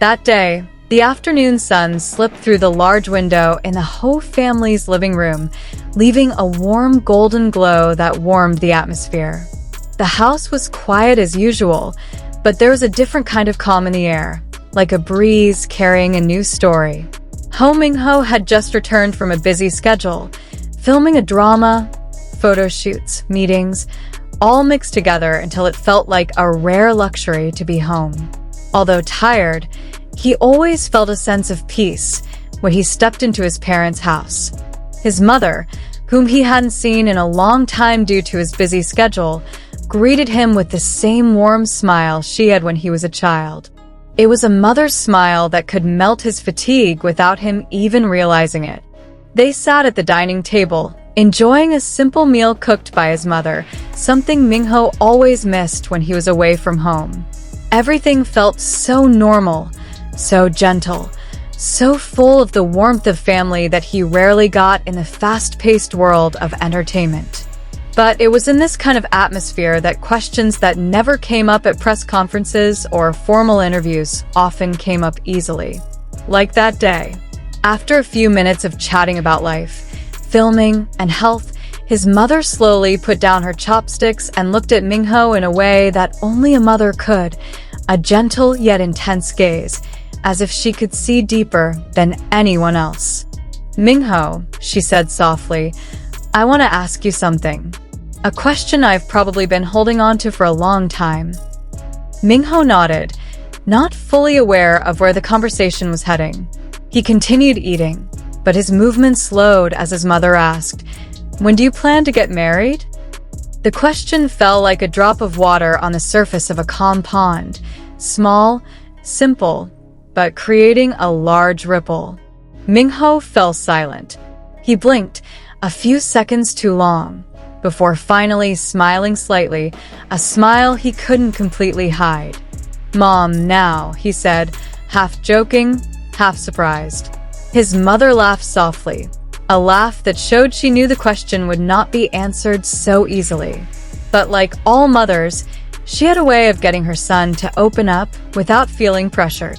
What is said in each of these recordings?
That day, the afternoon sun slipped through the large window in the Hou family's living room, leaving a warm golden glow that warmed the atmosphere. The house was quiet as usual, but there was a different kind of calm in the air, like a breeze carrying a new story. Hou Minghao had just returned from a busy schedule, filming a drama, photo shoots, meetings, all mixed together until it felt like a rare luxury to be home. Although tired, he always felt a sense of peace when he stepped into his parents' house. His mother, whom he hadn't seen in a long time due to his busy schedule, greeted him with the same warm smile she had when he was a child. It was a mother's smile that could melt his fatigue without him even realizing it. They sat at the dining table, enjoying a simple meal cooked by his mother, something Minghao always missed when he was away from home. Everything felt so normal, so gentle, so full of the warmth of family that he rarely got in the fast-paced world of entertainment. But it was in this kind of atmosphere that questions that never came up at press conferences or formal interviews often came up easily. Like that day. After a few minutes of chatting about life, filming, and health, his mother slowly put down her chopsticks and looked at Minghao in a way that only a mother could, a gentle yet intense gaze, as if she could see deeper than anyone else. "Minghao," she said softly, "I want to ask you something. A question I've probably been holding on to for a long time." Minghao nodded, not fully aware of where the conversation was heading. He continued eating, but his movement slowed as his mother asked, "When do you plan to get married?" The question fell like a drop of water on the surface of a calm pond, small, simple, but creating a large ripple. Minghao fell silent. He blinked, a few seconds too long, before finally smiling slightly, a smile he couldn't completely hide. "Mom, now," he said, half joking, half surprised. His mother laughed softly, a laugh that showed she knew the question would not be answered so easily. But like all mothers, she had a way of getting her son to open up without feeling pressured.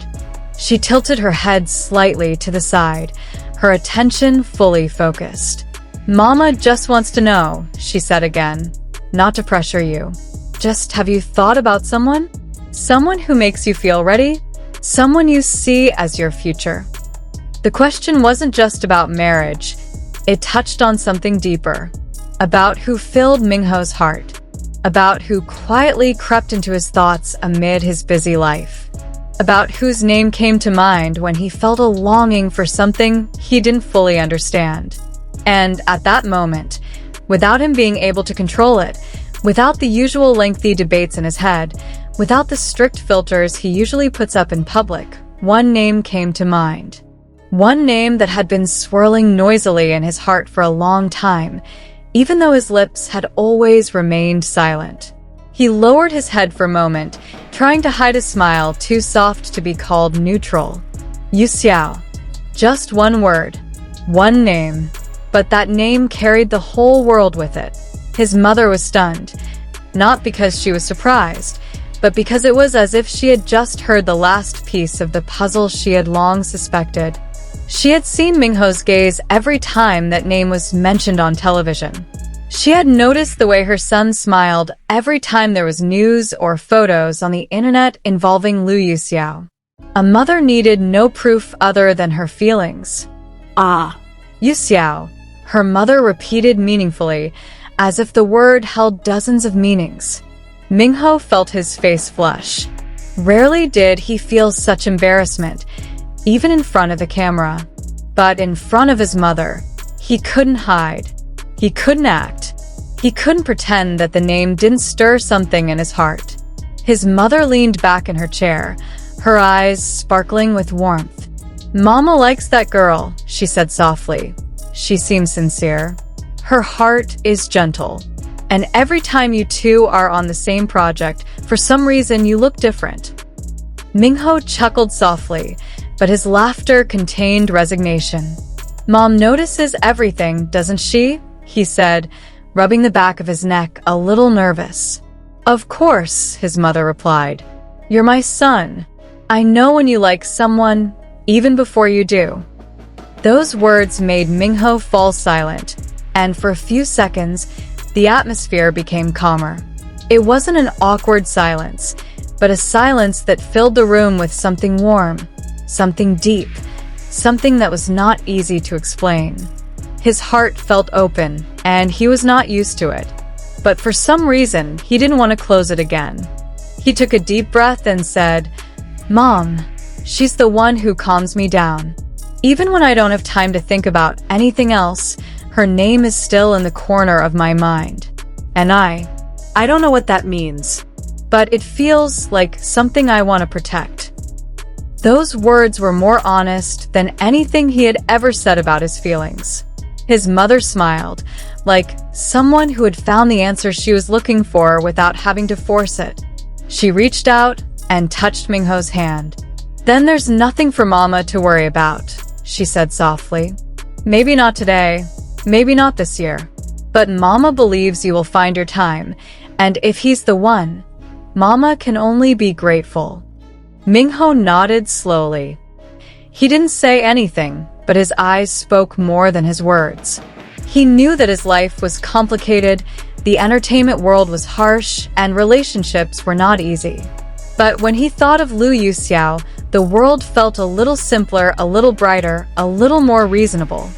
She tilted her head slightly to the side, her attention fully focused. "Mama just wants to know," she said again, "not to pressure you. Just have you thought about someone? Someone who makes you feel ready? Someone you see as your future?" The question wasn't just about marriage. It touched on something deeper, about who filled Minghao's heart, about who quietly crept into his thoughts amid his busy life, about whose name came to mind when he felt a longing for something he didn't fully understand. And at that moment, without him being able to control it, without the usual lengthy debates in his head, without the strict filters he usually puts up in public, one name came to mind. One name that had been swirling noisily in his heart for a long time, even though his lips had always remained silent. He lowered his head for a moment, trying to hide a smile too soft to be called neutral. Yuxiao. Just one word. One name. But that name carried the whole world with it. His mother was stunned, not because she was surprised, but because it was as if she had just heard the last piece of the puzzle she had long suspected. She had seen Minghao's gaze every time that name was mentioned on television. She had noticed the way her son smiled every time there was news or photos on the internet involving Lu Yuxiao. A mother needed no proof other than her feelings. "Ah, Yuxiao," her mother repeated meaningfully, as if the word held dozens of meanings. Minghao felt his face flush. Rarely did he feel such embarrassment, even in front of the camera. But in front of his mother, he couldn't hide. He couldn't act. He couldn't pretend that the name didn't stir something in his heart. His mother leaned back in her chair, her eyes sparkling with warmth. "Mama likes that girl," she said softly. "She seems sincere. Her heart is gentle. And every time you two are on the same project, for some reason you look different." Minghao chuckled softly, but his laughter contained resignation. "Mom notices everything, doesn't she?" he said, rubbing the back of his neck a little nervous. "Of course," his mother replied. "You're my son. I know when you like someone, even before you do." Those words made Minghao fall silent, and for a few seconds, the atmosphere became calmer. It wasn't an awkward silence, but a silence that filled the room with something warm, something deep, something that was not easy to explain. His heart felt open, and he was not used to it. But for some reason, he didn't want to close it again. He took a deep breath and said, "Mom, she's the one who calms me down. Even when I don't have time to think about anything else, her name is still in the corner of my mind. And I don't know what that means, but it feels like something I want to protect." Those words were more honest than anything he had ever said about his feelings. His mother smiled, like someone who had found the answer she was looking for without having to force it. She reached out and touched Minghao's hand. "Then there's nothing for Mama to worry about," she said softly. "Maybe not today, maybe not this year, but Mama believes you will find your time, and if he's the one, Mama can only be grateful." Minghao nodded slowly. He didn't say anything, but his eyes spoke more than his words. He knew that his life was complicated, the entertainment world was harsh, and relationships were not easy. But when he thought of Lu Yuxiao, the world felt a little simpler, a little brighter, a little more reasonable.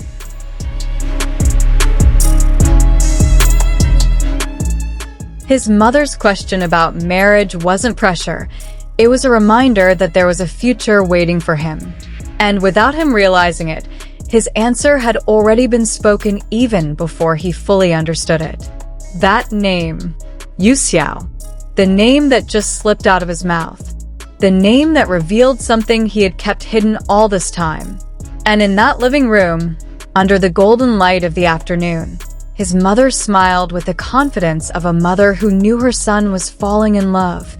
His mother's question about marriage wasn't pressure. It was a reminder that there was a future waiting for him. And without him realizing it, his answer had already been spoken even before he fully understood it. That name, Yuxiao, the name that just slipped out of his mouth, the name that revealed something he had kept hidden all this time. And in that living room, under the golden light of the afternoon, his mother smiled with the confidence of a mother who knew her son was falling in love,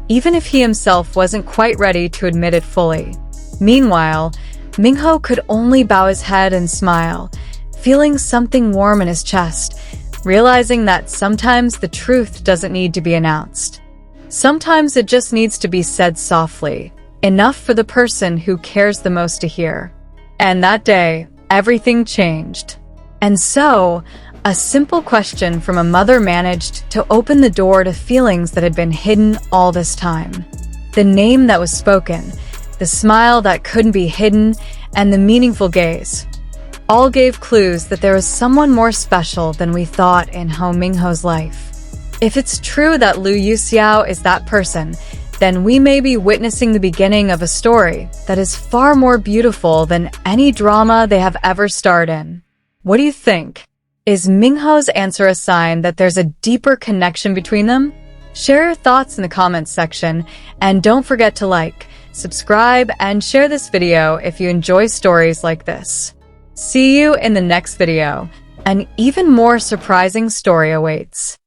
even if he himself wasn't quite ready to admit it fully. Meanwhile, Minghao could only bow his head and smile, feeling something warm in his chest, realizing that sometimes the truth doesn't need to be announced. Sometimes it just needs to be said softly, enough for the person who cares the most to hear. And that day, everything changed. And so, a simple question from a mother managed to open the door to feelings that had been hidden all this time. The name that was spoken, the smile that couldn't be hidden, and the meaningful gaze all gave clues that there was someone more special than we thought in Hou Minghao's life. If it's true that Lu Yuxiao is that person, then we may be witnessing the beginning of a story that is far more beautiful than any drama they have ever starred in. What do you think? Is Minghao's answer a sign that there's a deeper connection between them? Share your thoughts in the comments section, and don't forget to like, subscribe, and share this video if you enjoy stories like this. See you in the next video. An even more surprising story awaits.